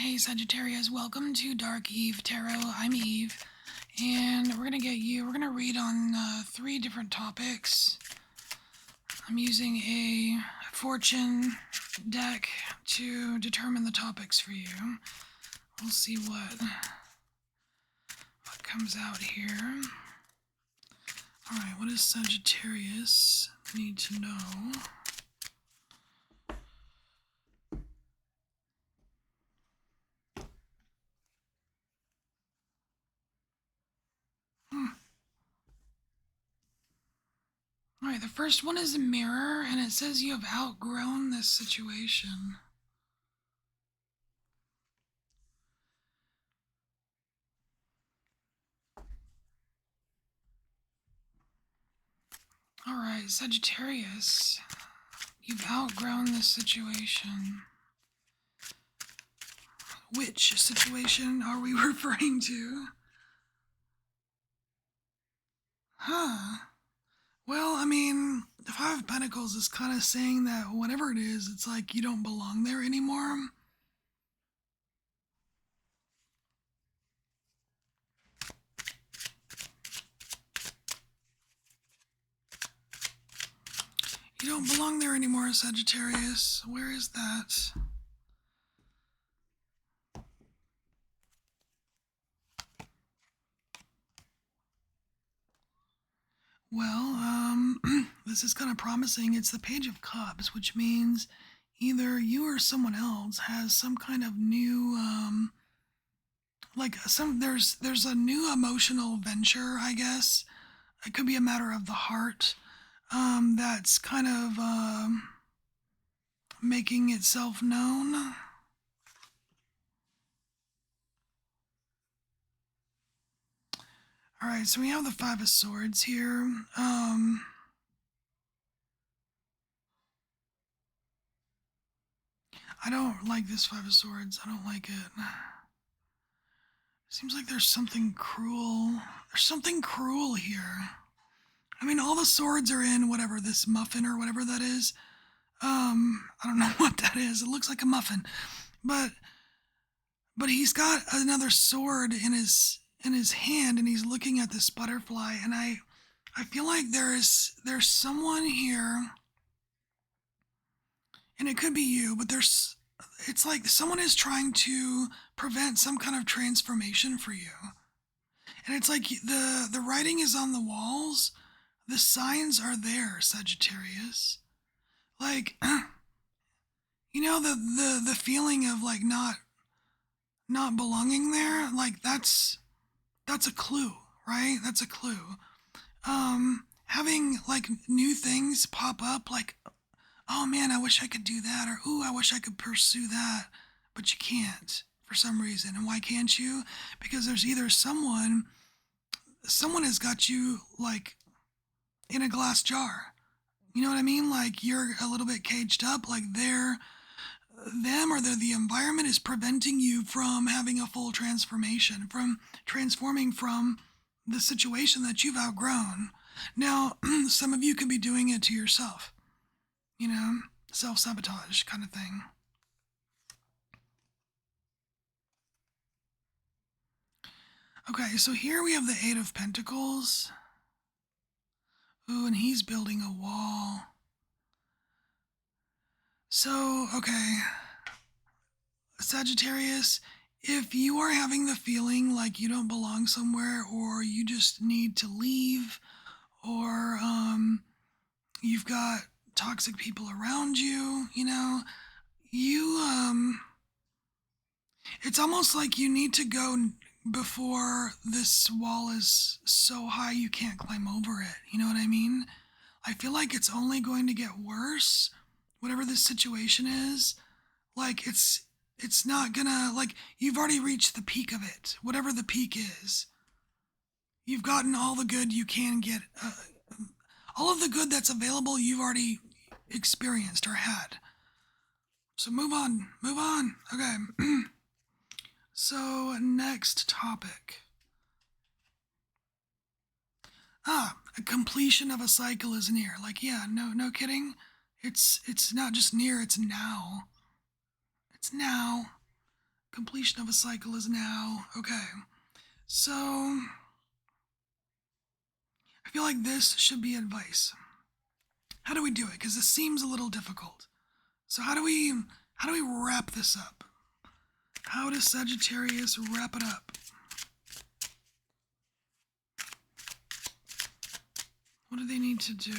Hey Sagittarius, welcome to Dark Eve Tarot. I'm Eve, and we're gonna read on 3 different topics. I'm using a fortune deck to determine the topics for you. We'll see what comes out here. Alright, what does Sagittarius need to know? Alright, the first one is a mirror, and it says you have outgrown this situation. Alright, Sagittarius, you've outgrown this situation. Which situation are we referring to? Well, I mean, the Five of Pentacles is kind of saying that whatever it is, it's like you don't belong there anymore. You don't belong there anymore, Sagittarius. Where is that? Well, this is kind of promising. It's the Page of Cups, which means either you or someone else has some kind of new, there's a new emotional venture, I guess. It could be a matter of the heart, that's kind of, making itself known. Alright, so we have the Five of Swords here. I don't like this Five of Swords. I don't like it. Seems like there's something cruel. There's something cruel here. I mean, all the swords are in whatever, this muffin or whatever that is. I don't know what that is. It looks like a muffin. But he's got another sword in his hand, and he's looking at this butterfly, and I feel like there's someone here, and it could be you, but it's like someone is trying to prevent some kind of transformation for you. And it's like the writing is on the walls. The signs are there, Sagittarius. Like, you know, the feeling of like not belonging there, like that's a clue, right? That's a clue. Having like new things pop up, like, oh man, I wish I could do that, or ooh, I wish I could pursue that, but you can't for some reason. And why can't you? Because there's either someone has got you like in a glass jar. You know what I mean? Like you're a little bit caged up, like the environment is preventing you from having a full transformation, from transforming from the situation that you've outgrown. Now, some of you could be doing it to yourself, you know, self-sabotage kind of thing. Okay, so here we have the Eight of Pentacles. Ooh, and he's building a wall. So, okay, Sagittarius, if you are having the feeling like you don't belong somewhere, or you just need to leave, or you've got toxic people around you, you know, it's almost like you need to go before this wall is so high you can't climb over it. You know what I mean? I feel like it's only going to get worse, whatever this situation is. Like it's not gonna, like, you've already reached the peak of it, whatever the peak is. You've gotten all the good you can get. All of the good that's available, you've already experienced or had. So move on. Okay. So next topic. A completion of a cycle is near. Like, yeah, no kidding. It's not just near, it's now. It's now. Completion of a cycle is now. Okay. So I feel like this should be advice. How do we do it? Because this seems a little difficult. So how do we wrap this up? How does Sagittarius wrap it up? What do they need to do?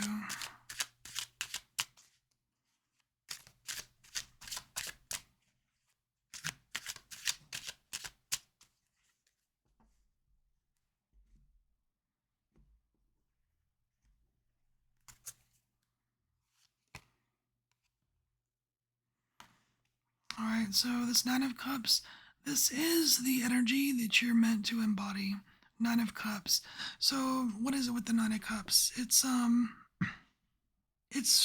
All right, so this Nine of Cups, this is the energy that you're meant to embody. Nine of Cups. So what is it with the Nine of Cups? It's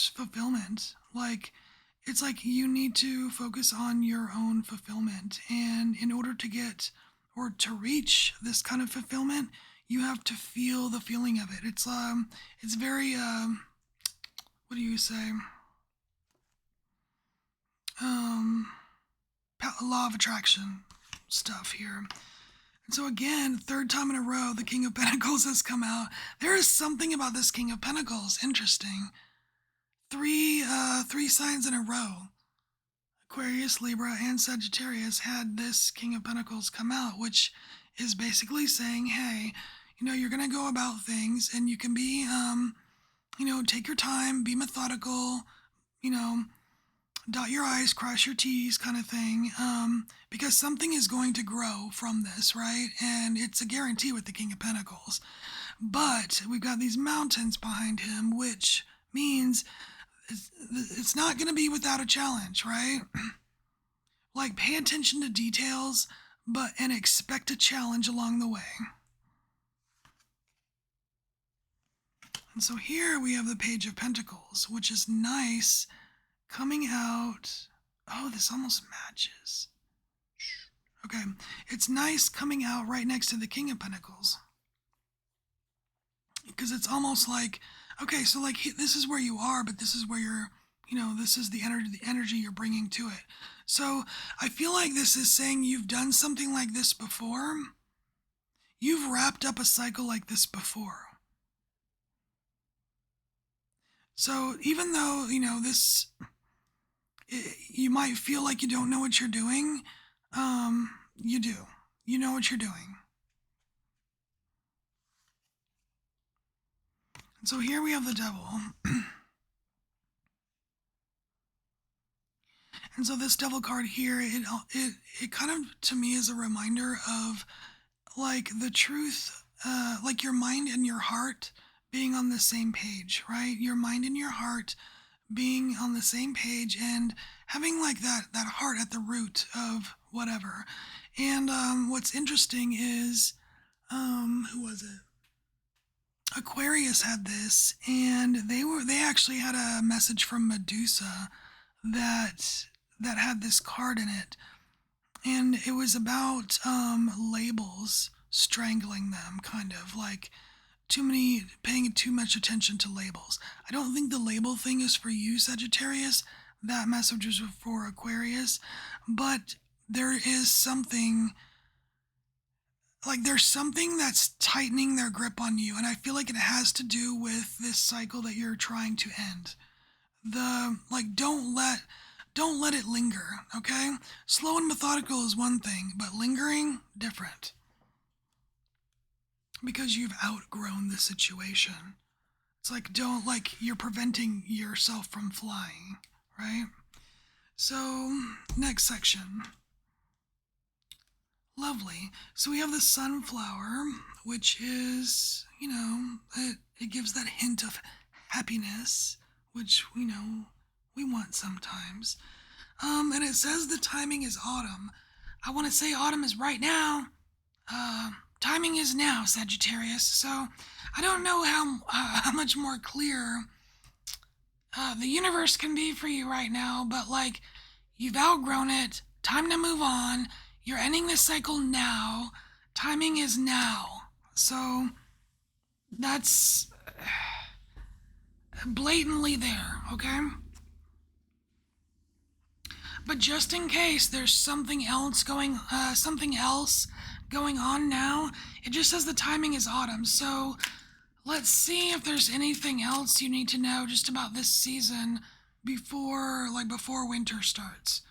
fulfillment. Like, it's like you need to focus on your own fulfillment, and in order to get or to reach this kind of fulfillment, you have to feel the feeling of it. It's very what do you say? Um, law of attraction stuff here. And so again, third time in a row, the King of Pentacles has come out. There is something about this King of Pentacles interesting. Three signs in a row. Aquarius, Libra, and Sagittarius had this King of Pentacles come out, which is basically saying, hey, you're gonna go about things, and you can be, take your time, be methodical, dot your I's, cross your T's kind of thing, because something is going to grow from this, right? And it's a guarantee with the King of Pentacles. But we've got these mountains behind him, which means it's not going to be without a challenge, right? Like, pay attention to details, and expect a challenge along the way. And so here we have the Page of Pentacles, which is nice, coming out. Oh, this almost matches. Okay, it's nice coming out right next to the King of Pentacles, because it's almost like, okay, so like this is where you are, but this is where you're, this is the energy you're bringing to it. So I feel like this is saying you've done something like this before. You've wrapped up a cycle like this before. So even though, you might feel like you don't know what you're doing, you do. You know what you're doing. And so here we have the Devil. And so this Devil card here, it kind of, to me, is a reminder of, like, the truth, like your mind and your heart being on the same page, right? Your mind and your heart being on the same page, and having like that heart at the root of whatever. And what's interesting is, who was it? Aquarius had this, and they actually had a message from Medusa that had this card in it, and it was about labels strangling them, kind of like paying too much attention to labels. I don't think the label thing is for you, Sagittarius. That message was for Aquarius, but there is something, like, there's something that's tightening their grip on you, and I feel like it has to do with this cycle that you're trying to end. Don't let it linger, okay? Slow and methodical is one thing, but lingering, different. Because you've outgrown the situation. It's like, you're preventing yourself from flying, right? So, next section. Lovely. So we have the sunflower, which is, it gives that hint of happiness, which, we want sometimes. And it says the timing is autumn. I want to say autumn is right now. Timing is now, Sagittarius. So I don't know how much more clear the universe can be for you right now, but like, you've outgrown it. Time to move on. You're ending this cycle now. Timing is now. So that's blatantly there, okay? But just in case there's something else going on now, it just says the timing is autumn. So let's see if there's anything else you need to know just about this season before winter starts.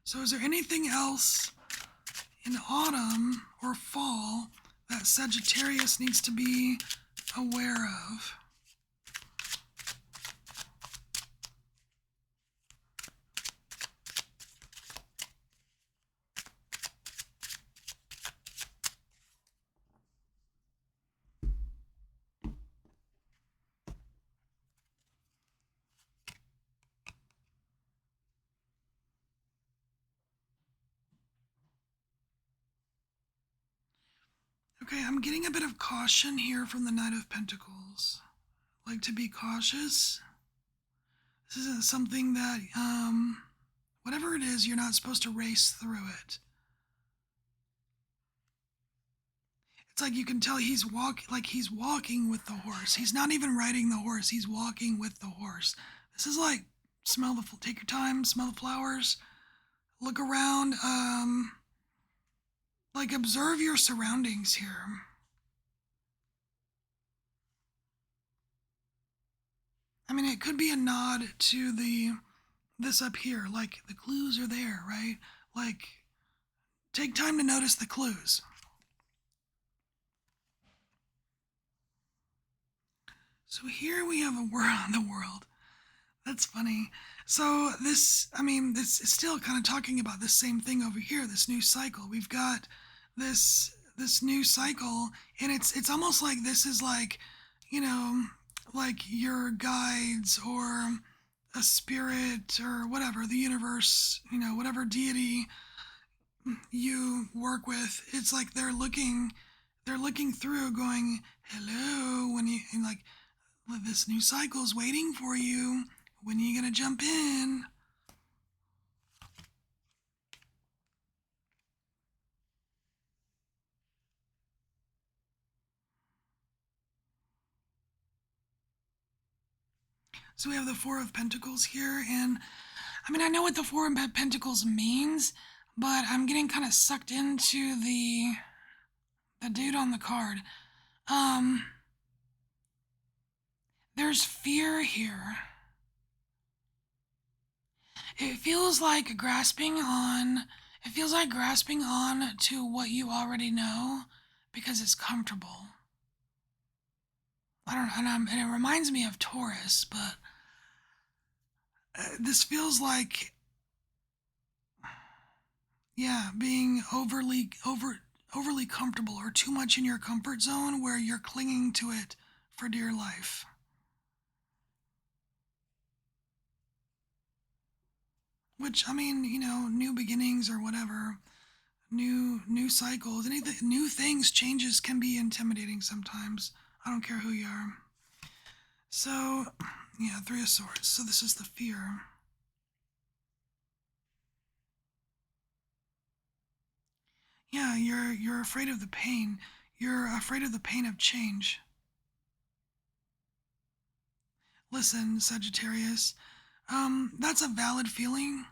So is there anything else in autumn or fall that Sagittarius needs to be aware of? Okay, I'm getting a bit of caution here from the Knight of Pentacles. Like, to be cautious. This isn't something that, whatever it is, you're not supposed to race through it. It's like you can tell he's walking with the horse. He's not even riding the horse. He's walking with the horse. This is like, take your time, smell the flowers, look around, like observe your surroundings here. I mean, it could be a nod to this up here, like the clues are there, right? Like, take time to notice the clues. So here we have a word on the world. That's funny. So this is still kind of talking about the same thing over here, this new cycle. We've got this new cycle, and it's almost like this is like, like your guides or a spirit or whatever, the universe, whatever deity you work with. It's like they're looking through going, hello, and like, this new cycle's waiting for you. When are you gonna jump in? So we have the Four of Pentacles here, and I mean, I know what the Four of Pentacles means, but I'm getting kind of sucked into the dude on the card. There's fear here. It feels like grasping on to what you already know because it's comfortable. I don't know, and it reminds me of Taurus, but this feels like, yeah, being overly comfortable or too much in your comfort zone where you're clinging to it for dear life. Which, I mean, new beginnings or whatever, new cycles, anything, new things, changes can be intimidating sometimes. I don't care who you are. So, yeah, Three of Swords. So this is the fear. Yeah, you're afraid of the pain. You're afraid of the pain of change. Listen, Sagittarius, that's a valid feeling.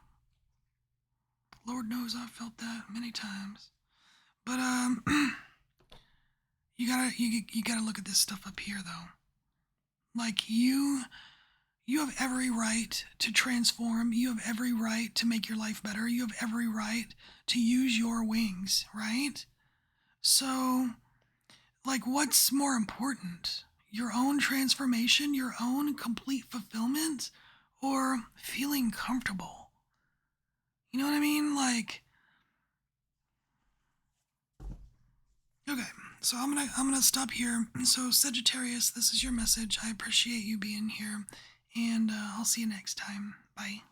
Lord knows I've felt that many times. But you gotta look at this stuff up here though. Like you have every right to transform. You have every right to make your life better. You have every right to use your wings, right? So, like, what's more important? Your own transformation, your own complete fulfillment, or feeling comfortable? You know what I mean? Like, okay, so I'm gonna stop here. So Sagittarius, this is your message. I appreciate you being here, and I'll see you next time. Bye.